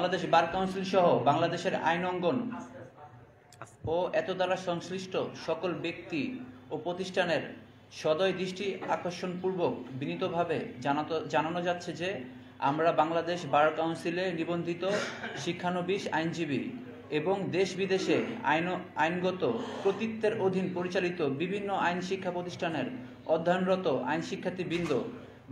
Bangladesh bar council সহ বাংলাদেশের আইন অঙ্গন ও এতদ্বারা সংশ্লিষ্ট সকল ব্যক্তি ও প্রতিষ্ঠানের সদয় দৃষ্টি আকর্ষণপূর্বক বিনীতভাবে জানানো যাচ্ছে যে আমরা বাংলাদেশ বার কাউন্সিলে নিবন্ধিত শিক্ষানবিশ আইনজীবী এবং দেশ বিদেশে আইনগত কর্তৃত্বের অধীন পরিচালিত বিভিন্ন আইন শিক্ষা প্রতিষ্ঠানের অধ্যয়নরত আইন শিক্ষার্থীবৃন্দ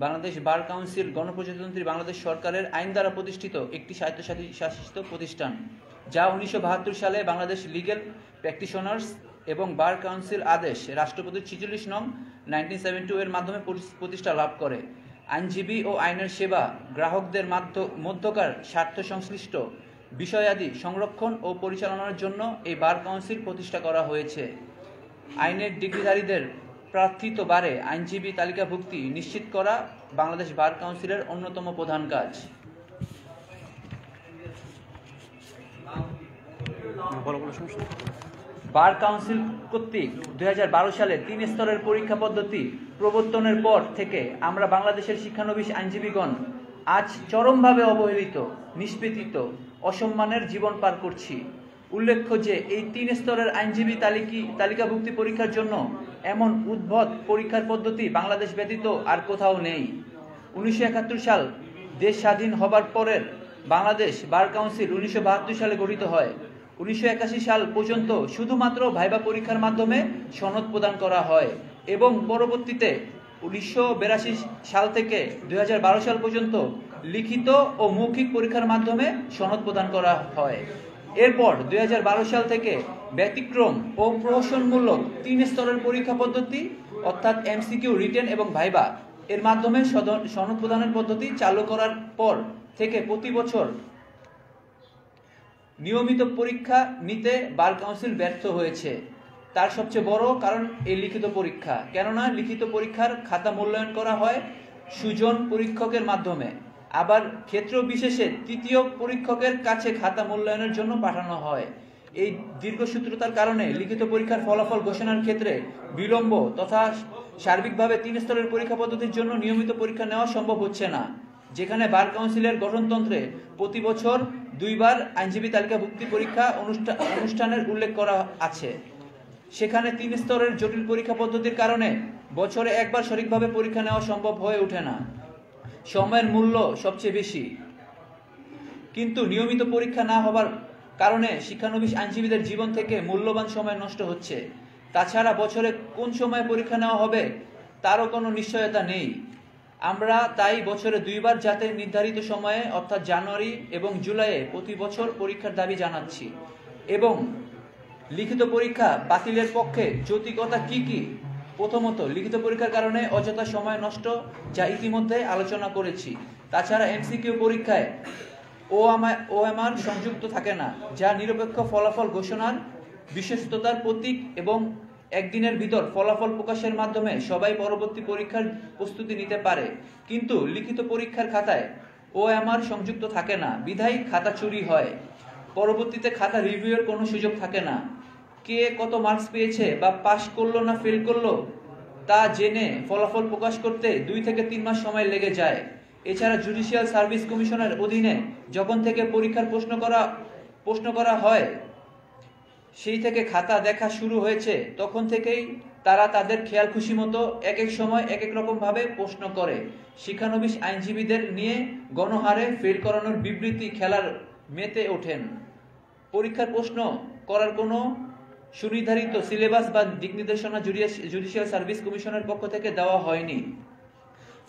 বাংলাদেশ বার কাউন্সিল গণপ্রজাতন্ত্রী বাংলাদেশ সরকারের আইন দ্বারা প্রতিষ্ঠিত একটি স্বায়ত্তশাসিত প্রতিষ্ঠান, যা 1972 সালে বাংলাদেশ লিগ্যাল প্র্যাকটিশনার্স এবং বার কাউন্সিল আদেশ রাষ্ট্রপতির 46 নং 1972 এর মাধ্যমে প্রতিষ্ঠা লাভ করে। আইনজীবী ও আইনের সেবা গ্রাহকদের মধ্যকার স্বার্থ সংশ্লিষ্ট বিষয়াদি সংরক্ষণ ও পরিচালনার জন্য এই বার কাউন্সিল প্রতিষ্ঠা করা হয়েছে। আইনের ডিগ্রিধারীদের প্রার্থিত বারে আইনজীবী তালিকাভুক্তি নিশ্চিত করা বাংলাদেশ বার কাউন্সিলের অন্যতম প্রধান কাজ। বার কাউন্সিল কর্তৃক 2012 সালে 3 স্তরের পরীক্ষা পদ্ধতি প্রবর্তনের পর থেকে আমরা বাংলাদেশের শিক্ষানবিশ আইনজীবীগণ আজ চরমভাবে অবহেলিত, নিষ্পেষিত, অসম্মানের জীবন পার করছি। উল্লেখ্য যে এই 3 স্তরের আইনজীবী তালিকাভুক্তি পরীক্ষার জন্য এমন উদ্ভট পরীক্ষার পদ্ধতি বাংলাদেশ ব্যতীত আর কোথাও নেই। 1971 সাল দেশ স্বাধীন হবার পরের বাংলাদেশ বার কাউন্সিল 1972 সালে গঠিত হয়। 1981 সাল পর্যন্ত শুধুমাত্র ভাইবা পরীক্ষার মাধ্যমে সনদ প্রদান করা হয় এবং পরবর্তীতে 1982 সাল থেকে 2012 সাল পর্যন্ত লিখিত ও মৌখিক পরীক্ষার মাধ্যমে সনদ প্রদান করা হয়। এরপর 2012 সাল থেকে ব্যতিক্রম ও প্রহসনমূলক 3 স্তরের পরীক্ষা পদ্ধতি অর্থাৎ এমসিকিউ, রিটেন এবং ভাইবা এর মাধ্যমে সনদ প্রদানের পদ্ধতি চালু করার পর থেকে প্রতি বছর নিয়মিত পরীক্ষা নিতে বার কাউন্সিল ব্যর্থ হয়েছে। তার সবচেয়ে বড় কারণ এই লিখিত পরীক্ষা। কেননা লিখিত পরীক্ষার খাতা মূল্যায়ন করা হয় সুজন পরীক্ষকের মাধ্যমে, আবার ক্ষেত্র বিশেষে তৃতীয় পরীক্ষকের কাছে খাতা মূল্যায়নের জন্য পাঠানো হয়। এই দীর্ঘসূত্রতার কারণে লিখিত পরীক্ষার ফলাফল ঘোষণার ক্ষেত্রে বিলম্ব তথা সার্বিকভাবে 3 স্তরের পরীক্ষা পদ্ধতির জন্য নিয়মিত পরীক্ষা নেওয়া সম্ভব হচ্ছে না। যেখানে বার কাউন্সিলের গঠনতন্ত্রে প্রতি বছর 2 বার আইনজীবী তালিকাভুক্তি পরীক্ষা অনুষ্ঠানের উল্লেখ করা আছে, সেখানে 3 স্তরের জটিল পরীক্ষা পদ্ধতির কারণে বছরে একবার সঠিকভাবে পরীক্ষা নেওয়া সম্ভব হয়ে ওঠে না। সময়ের মূল্য সবচেয়ে বেশি, কিন্তু নিয়মিত পরীক্ষা না হবার কারণে শিক্ষানবিশ আইনজীবীদের জীবন থেকে মূল্যবান সময় নষ্ট হচ্ছে। তাছাড়া বছরে কোন সময়ে পরীক্ষা নেওয়া হবে তারও কোনো নিশ্চয়তা নেই। আমরা তাই বছরে 2 বার যাতে নির্ধারিত সময়ে অর্থাৎ জানুয়ারি এবং জুলাইয়ে প্রতি বছর পরীক্ষার দাবি জানাচ্ছি। এবং লিখিত পরীক্ষা বাতিলের পক্ষে যৌক্তিকতা কি? প্রথমত, লিখিত পরীক্ষার কারণে অযথা সময় নষ্ট, যা ইতিমধ্যে আলোচনা করেছি। তাছাড়া এমসিকিউ পরীক্ষায় ওএমআর সংযুক্ত থাকে না, যা নিরপেক্ষ ফলাফল ঘোষণার বিশ্বস্ততার প্রতীক এবং একদিনের ভিতর ফলাফল প্রকাশের মাধ্যমে সবাই পরবর্তী পরীক্ষার প্রস্তুতি নিতে পারে। কিন্তু লিখিত পরীক্ষার খাতায় ওএমআর সংযুক্ত থাকে না, বিধায় খাতা চুরি হয়। পরবর্তীতে খাতা রিভিউয়ের কোনো সুযোগ থাকে না। কে কত মার্কস পেয়েছে বা পাশ করলো না ফেল করলো তা জেনে ফলাফল প্রকাশ করতে 2 থেকে 3 মাস সময় লেগে যায়। এছাড়া জুডিশিয়াল সার্ভিস কমিশনের অধীনে যখন থেকে পরীক্ষার প্রশ্ন করা হয় সেই থেকে খাতা দেখা শুরু হয়েছে, তখন থেকেই তারা তাদের খেয়াল খুশি মতো এক এক সময় এক এক রকম ভাবে প্রশ্ন করে শিক্ষানবিশ আইনজীবীদের নিয়ে গণহারে ফেল করানোর বিবৃতি খেলার মেতে ওঠেন। পরীক্ষার প্রশ্ন করার কোনো সুনির্ধারিত সিলেবাস বা দিক নির্দেশনা জুডিশিয়াল সার্ভিস কমিশনের পক্ষ থেকে দেওয়া হয়নি।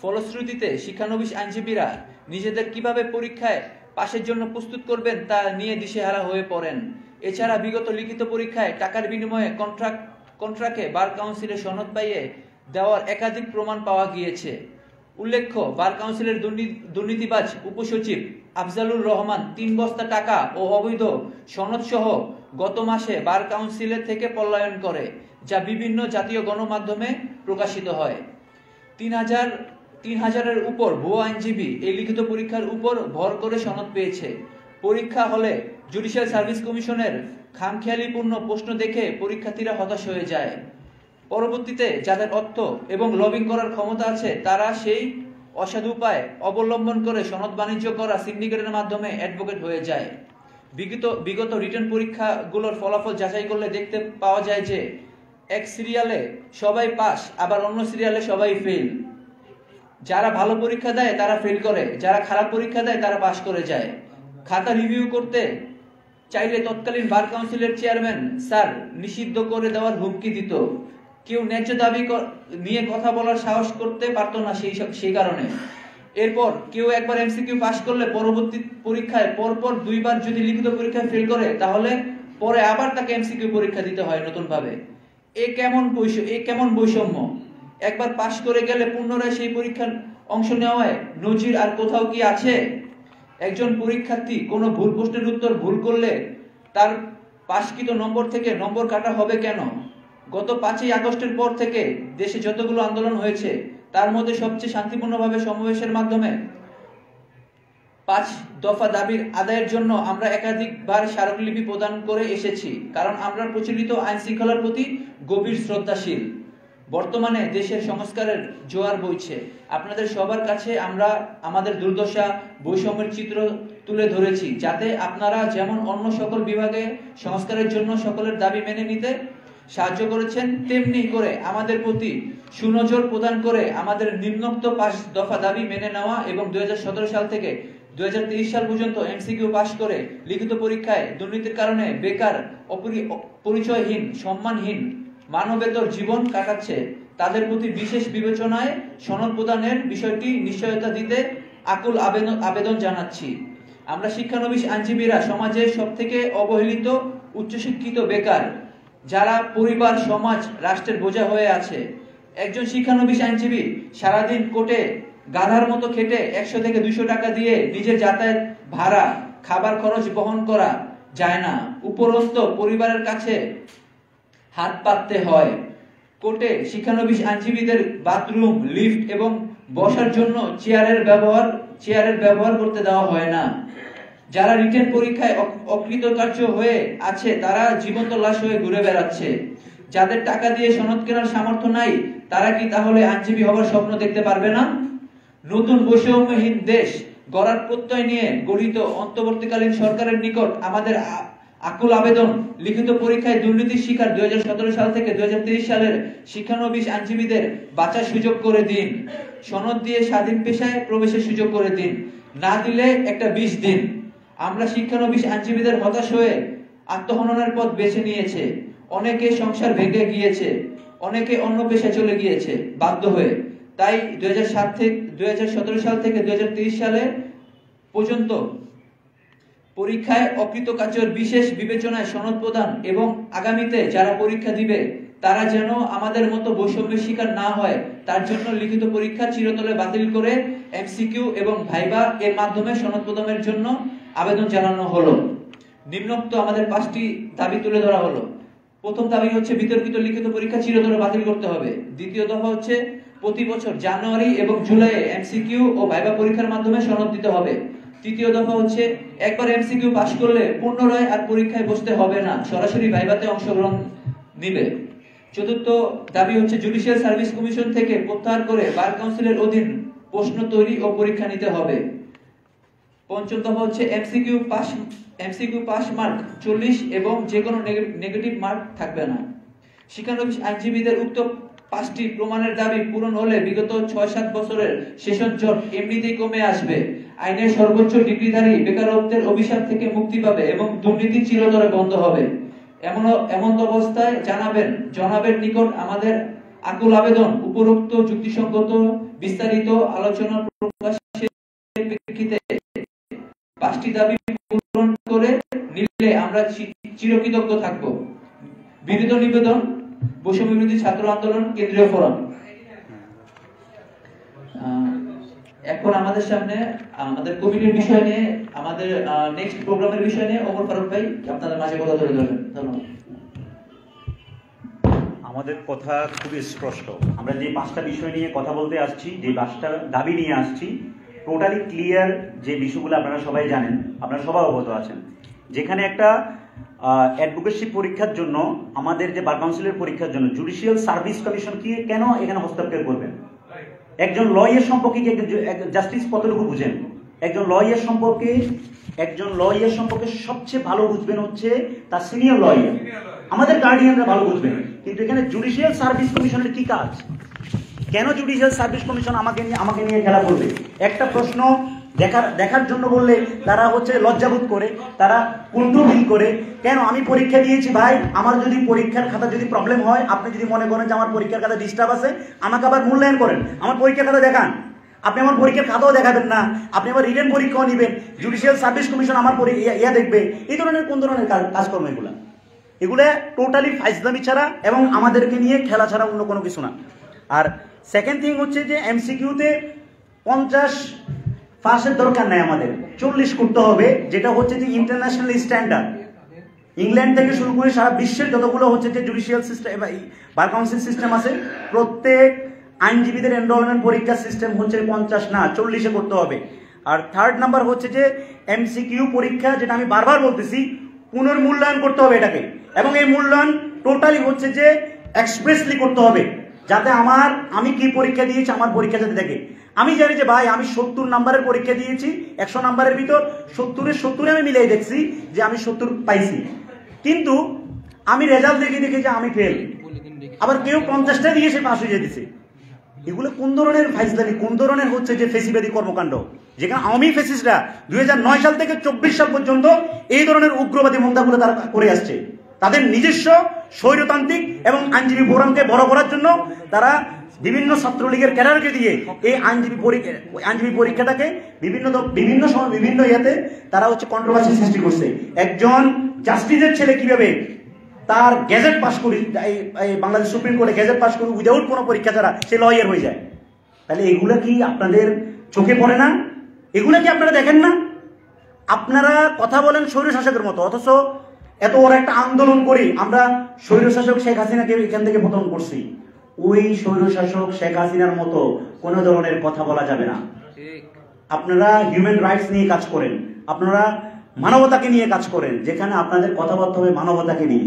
ফলশ্রুতিতে শিক্ষানবিশ আইনজীবীরা নিজেদের কিভাবে পরীক্ষায় পাশের জন্য প্রস্তুত করবেন তা নিয়ে দিশেহারা হয়ে পড়েন। এছাড়া বিগত লিখিত পরীক্ষায় টাকার বিনিময়ে কন্ট্রাক্টে বার কাউন্সিলে সনদ পাইয়ে দেওয়ার একাধিক প্রমাণ পাওয়া গিয়েছে। উল্লেখ্য, বার কাউন্সিলের দুর্নীতিবাজ উপসচিব আফজালুর রহমান 3 বস্তা টাকা ও অবৈধ সনদ সহ গত মাসে বার কাউন্সিলের থেকে পলায়ন করে, যা বিভিন্ন জাতীয় গণমাধ্যমে প্রকাশিত হয়। 3000-এর উপর ভুয়া আইনজীবী এই লিখিত পরীক্ষার উপর ভর করে সনদ পেয়েছে। পরীক্ষা হলে জুডিশিয়াল সার্ভিস কমিশনের খামখেয়ালিপূর্ণ প্রশ্ন দেখে পরীক্ষার্থীরা হতাশ হয়ে যায়। পরবর্তীতে যাদের অর্থ এবং লবিং করার ক্ষমতা আছে তারা সেই অসাধু উপায় অবলম্বন করে সনদ বাণিজ্য করা সিন্ডিকেটের মাধ্যমে অ্যাডভোকেট হয়ে যায়। বিগত রিটেন পরীক্ষাগুলোর ফলাফল যাচাই করলে দেখতে পাওয়া যায় যে এক সিরিয়ালে সবাই পাস, আবার অন্য সিরিয়ালে সবাই ফেল। যারা ভালো পরীক্ষা দেয় তারা ফেল করে, যারা খারাপ পরীক্ষা দেয় তারা পাস করে যায়। খাতা রিভিউ করতে চাইলে তৎকালীন বার কাউন্সিলের চেয়ারম্যান স্যার নিষিদ্ধ করে দেওয়ার হুমকি দিত। কেউ ন্যায্য দাবি নিয়ে কথা বলার সাহস করতে পারতো না সেই কারণে। এরপর কেউ একবার এমসিকিউ পাস করলে পরবর্তী পরীক্ষায় পরপর 2 বার যদি লিখিত পরীক্ষায় ফেল করে, তাহলে পরে আবার তাকে এমসিকিউ পরীক্ষা দিতে হয় নতুন ভাবে। এ কেমন বৈষম্য! একবার পাস করে গেলে পুনরায় সেই পরীক্ষার অংশ নেওয়ায় নজির আর কোথাও কি আছে? একজন পরীক্ষার্থী কোনো ভুল প্রশ্নের উত্তর ভুল করলে তার পাসকৃত নম্বর থেকে নম্বর কাটা হবে কেন? গত 5ই আগস্টের পর থেকে দেশে যতগুলো আন্দোলন হয়েছে তার মধ্যে সবচেয়ে শান্তিপূর্ণভাবে সমাবেশের মাধ্যমে 5 দফা দাবির আদায়ের জন্য আমরা একাধিকবার স্মারকলিপি প্রদান করে এসেছি, কারণ আমরা প্রচলিত আইন শৃঙ্খলার প্রতি গভীর শ্রদ্ধাশীল। বর্তমানে দেশের সংস্কারের জোয়ার বইছে। আপনাদের সবার কাছে আমরা আমাদের দুর্দশা, বৈষম্যের চিত্র তুলে ধরেছি, যাতে আপনারা যেমন অন্য সকল বিভাগে সংস্কারের জন্য সকলের দাবি মেনে নিতে সাহায্য করেছেন, তেমনি করে আমাদের প্রতি সুনজর প্রদান করে আমাদের নিম্নোক্ত 5 দফা দাবি মেনে নেওয়া এবং 2017 সাল থেকে 2023 সাল পর্যন্ত এমসিকিউ পাস করে লিখিত পরীক্ষায় দুর্নীতির কারণে বেকার, পরিচয়হীন, সম্মানহীন, মানবেতর জীবন কাটাচ্ছে তাদের প্রতি বিশেষ বিবেচনায় সনদ প্রদানের বিষয়টি নিশ্চয়তা দিতে আকুল আবেদন জানাচ্ছি। আমরা শিক্ষানবিশ আইনজীবীরা সমাজের সবথেকে অবহেলিত, উচ্চশিক্ষিত বেকার, যারা পরিবার, সমাজ, রাষ্ট্রের বোঝা হয়ে আছে। একজন শিক্ষানবিশ আইনজীবী সারাদিন কোর্টে গাধার মতো খেটে 100 থেকে 200 টাকা দিয়ে নিজের যাতায়াত ভাড়া, খাবার খরচ বহন করা যায় না, উপরন্তু পরিবারের কাছে হাত পাততে হয়। কোর্টে শিক্ষানবিশ আইনজীবীদের বাথরুম, লিফট এবং বসার জন্য চেয়ারের ব্যবহার করতে দেওয়া হয় না। যারা রিটেন পরীক্ষায় অকৃতকার্য হয়ে আছে তারা জীবন্ত লাশ হয়ে ঘুরে বেড়াচ্ছে। যাদের টাকা দিয়ে সনদ কেনার সামর্থ্য নাই, তারা কি তাহলে আইনজীবী হওয়ার স্বপ্ন দেখতে পারবে না? নতুন বৈষম্যহীন দেশ গড়ার প্রত্যয় নিয়ে গঠিত অন্তর্বর্তীকালীন সরকারের নিকট আমাদের আকুল আবেদন, লিখিত পরীক্ষায় দুর্নীতির শিকার 2017 সাল থেকে 2023 সালের শিক্ষানবিশ আইনজীবীদের বাঁচার সুযোগ করে দিন। সনদ দিয়ে স্বাধীন পেশায় প্রবেশের সুযোগ করে দিন, না দিলে একটা 20 দিন। আমরা শিক্ষানবিশ আইনজীবীদের হতাশ হয়ে আত্মহননের পথ বেছে নিয়েছে। অনেকে সংসার ভেঙে গিয়েছে, অনেকে অন্য পেশায় চলে গিয়েছে বাধ্য হয়ে। তাই 2017 সাল থেকে 2023 সালে পর্যন্ত পরীক্ষায় অকৃতকার্যের বিশেষ বিবেচনায় সনদ প্রদান এবং আগামীতে যারা পরীক্ষা দিবে তারা যেন আমাদের মতো বৈষম্যের শিকার না হয়, তার জন্য লিখিত পরীক্ষা চিরতরে বাতিল করে এমসিকিউ এবং ভাইবা এর মাধ্যমে সনদ প্রদানের জন্য আবেদন জানানো হলো। নিম্নোক্ত আমাদের 5টি দাবি তুলে ধরা হলো। প্রথম দাবি হচ্ছে বিতর্কিত লিখিত পরীক্ষা চিরতরে বাতিল করতে হবে। দ্বিতীয় দফা হচ্ছে প্রতি বছর জানুয়ারি এবং জুলাইয়ে এমসিকিউ ও ভাইবা পরীক্ষার মাধ্যমে সনদ দিতে হবে। তৃতীয় দফা হচ্ছে একবার এমসিকিউ পাস করলে পুনরায় আর পরীক্ষায় বসতে হবে না, সরাসরি ভাইভাতে অংশগ্রহণ নিবে। চতুর্থ দাবি হচ্ছে জুডিশিয়াল সার্ভিস কমিশন থেকে প্রত্যাহার করে বার কাউন্সিলের অধীন প্রশ্ন তৈরি ও পরীক্ষা নিতে হবে। পঞ্চম দফা হচ্ছে এমসিকিউ পাস মার্ক 40 এবং যে কোনো নেগেটিভ মার্ক থাকবে না। শিক্ষানবিশ আইনজীবীদের উক্ত 5টি প্রমাণের দাবি পূরণ হলে বিগত 6-7 বছরের সেশন জট এমনিতেই কমে আসবে। আইনের সর্বোচ্চ ডিগ্রিধারী বেকারত্বের অভিশাপ থেকে মুক্তি পাবে এবং দুর্নীতি চিরতরে বন্ধ হবে। এমন অবস্থায় জনাবের নিকট আমাদের আকুল আবেদন, উপরোক্ত যুক্তিসঙ্গত বিস্তারিত আলোচনা প্রকাশের প্রেক্ষিতে 5টি দাবি পূরণ করে নিলে আমরা চিরকৃতজ্ঞ থাকব। বিনীত নিবেদন, বৈষম্য বিরোধী ছাত্র আন্দোলন কেন্দ্রীয় ফোরাম। এখন আমাদের সামনে আমাদের কমিটির বিষয় নিয়ে, আমাদের নেক্সট প্রোগ্রামের বিষয় নিয়ে ওমর ফারুক ভাই আপনাদের মাঝে কথা তুলে ধরবেন। ধন্যবাদ। আমাদের কথা খুবই স্পষ্ট। আমরা যে 5টা বিষয় নিয়ে কথা বলতে আসছি, যে 5টা দাবি নিয়ে আসছি, টোটালি ক্লিয়ার। যে বিষয়গুলো আপনারা সবাই জানেন, আপনারা সবাই অবগত আছেন। যেখানে একটা অ্যাডভোকেসি পরীক্ষার জন্য, আমাদের যে বার কাউন্সিলের পরীক্ষার জন্য জুডিশিয়াল সার্ভিস কমিশন কি কেন এখানে হস্তক্ষেপ করবেন, একজন লয়ার সম্পর্কে কি জাস্টিস কতটুকু বুঝেন? একজন লয়ার সম্পর্কে সবচেয়ে ভালো বুঝবেন হচ্ছে তার সিনিয়র লয়ার, আমাদের গার্ডিয়ানরা ভালো বুঝবেন। কিন্তু এখানে জুডিশিয়াল সার্ভিস কমিশনের কি কাজ? কেন জুডিশিয়াল সার্ভিস কমিশন আমাকে নিয়ে খেলা করবে? একটা প্রশ্ন দেখার জন্য বললে তারা হচ্ছে লজ্জাবোধ করে, তারা কুণ্ঠু ফিল করে। কেন? আমি পরীক্ষা দিয়েছি ভাই, আমার যদি পরীক্ষার খাতা যদি প্রবলেম হয়, আপনি যদি মনে করেন যে আমার পরীক্ষার খাতা ডিস্টার্ব আছে, আমাকে আবার মূল্যায়ন করেন, আমার পরীক্ষার খাতা দেখান। আপনি আমার পরীক্ষার খাতাও দেখাবেন না, আপনি আবার রিটেন পরীক্ষাও নেবেন, জুডিশিয়াল সার্ভিস কমিশন আমার ইয়া দেখবে। এই ধরনের কোন ধরনের কাজকর্ম এগুলা টোটালি ফাইজলামি ছাড়া এবং আমাদেরকে নিয়ে খেলা ছাড়া অন্য কোনো কিছু না। আর সেকেন্ড থিং হচ্ছে যে এমসিকিউতে 50 পাসের দরকার নাই, আমাদের 40 করতে হবে, যেটা হচ্ছে যে ইন্টারন্যাশনাল স্ট্যান্ডার্ড। ইংল্যান্ড থেকে শুরু করে সারা বিশ্বের যতগুলো হচ্ছে যে judicial system bar council system আছে, প্রত্যেক আইনজীবীদের এনরোলমেন্ট পরীক্ষার সিস্টেম হচ্ছে 50 না 40-এ করতে হবে। আর থার্ড নাম্বার হচ্ছে যে এমসিকিউ পরীক্ষা, যেটা আমি বারবার বলতেছি, পুনর্মূল্যায়ন করতে হবে এটাকে, এবং এই মূল্যায়ন টোটালি হচ্ছে যে এক্সপ্রেসলি করতে হবে, যাতে আমি কি পরীক্ষা দিয়েছি আমার পরীক্ষা যাতে দেখে। আমি জানি যে ভাই আমি 70 নাম্বারের পরীক্ষা দিয়েছি, 100 নাম্বারের ভিতর 70-এ আমি মিলাই দেখছি যে আমি 70 পাইছি, কিন্তু আমি রেজাল্ট দেখে যে আমি ফেল। আবার কেউ 50টা দিয়ে সে পাস হয়ে যেতেছে। এগুলো কোন ধরনের ফাইজলামি, কোন ধরনের হচ্ছে যে ফেসিবাদী কর্মকাণ্ড, যেখানে আওয়ামী ফেসিস্টরা 2009 সাল থেকে 24 সাল পর্যন্ত এই ধরনের উগ্রবাদী মন্দাগুলো তারা করে আসছে। তাদের নিজস্ব স্বৈরতান্ত্রিক এবং আইনজীবী ফোরামকে বড় করার জন্য তারা বিভিন্ন ছাত্রলীগের ক্যাডারকে দিয়ে এই আইনজীবী পরীক্ষাটাকে বিভিন্ন সময় বিভিন্ন ইয়াতে তারা হচ্ছে কন্ট্রোভার্সি সৃষ্টি করছে। একজন জাস্টিসের ছেলে কিভাবে তার গ্যাজেট পাস করি, বাংলাদেশ সুপ্রিম কোর্টে গ্যাজেট পাস করি উইদাউট কোনো পরীক্ষা ছাড়া সে লয়ার হয়ে যায়। তাহলে এগুলা কি আপনাদের চোখে পড়ে না? এগুলা কি আপনারা দেখেন না? আপনারা কথা বলেন স্বৈরশাসকের মতো, অথচ এত বড় একটা আন্দোলন করি আমরা স্বৈরশাসক শেখ হাসিনাকে এখান থেকে পতন করছি। ওই স্বৈরশাসক শেখ হাসিনার মতো কোন ধরনের কথা বলা যাবে না। আপনারা হিউম্যান রাইটস নিয়ে কাজ করেন, আপনারা মানবতাকে নিয়ে কাজ করেন, যেখানে আপনাদের কথাবার্তা হবে মানবতাকে নিয়ে,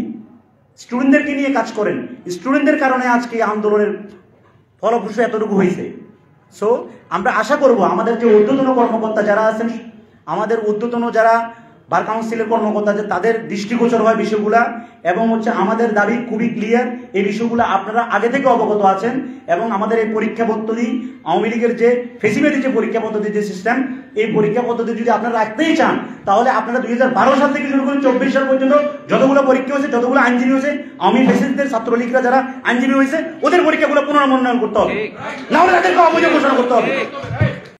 স্টুডেন্টদেরকে নিয়ে কাজ করেন। স্টুডেন্টদের কারণে আজকে আন্দোলনের ফলপ্রসূ এতটুকু হয়েছে। সো আমরা আশা করব আমাদের যে ঊর্ধ্বতন কর্মকর্তা যারা আছেন, আমাদের ঊর্ধ্বতন যারা বার কাউন্সিলের কর্মকর্তা, তাদের দৃষ্টিগোচর হয় বিষয়গুলা, এবং হচ্ছে আমাদের দাবি খুবই ক্লিয়ার। এই বিষয়গুলো আপনারা আগে থেকে অবগত আছেন, এবং আমাদের এই পরীক্ষা পদ্ধতি, আওয়ামী লীগের যে ফেসিবাদী যে পরীক্ষা পদ্ধতি যে সিস্টেম, এই পরীক্ষা পদ্ধতি যদি আপনারা রাখতেই চান, তাহলে আপনারা 2012 সাল থেকে শুরু করে 24 সাল পর্যন্ত যতগুলো পরীক্ষা হয়েছে, যতগুলো আইনজীবী হয়েছে, আওয়ামী ফেসিস্টদের ছাত্রলীগরা যারা আইনজীবী হয়েছে, ওদের পরীক্ষাগুলো পুনর্মূল্যায়ন করতে হবে, না হলে তাদেরকে অবৈধ ঘোষণা করতে হবে।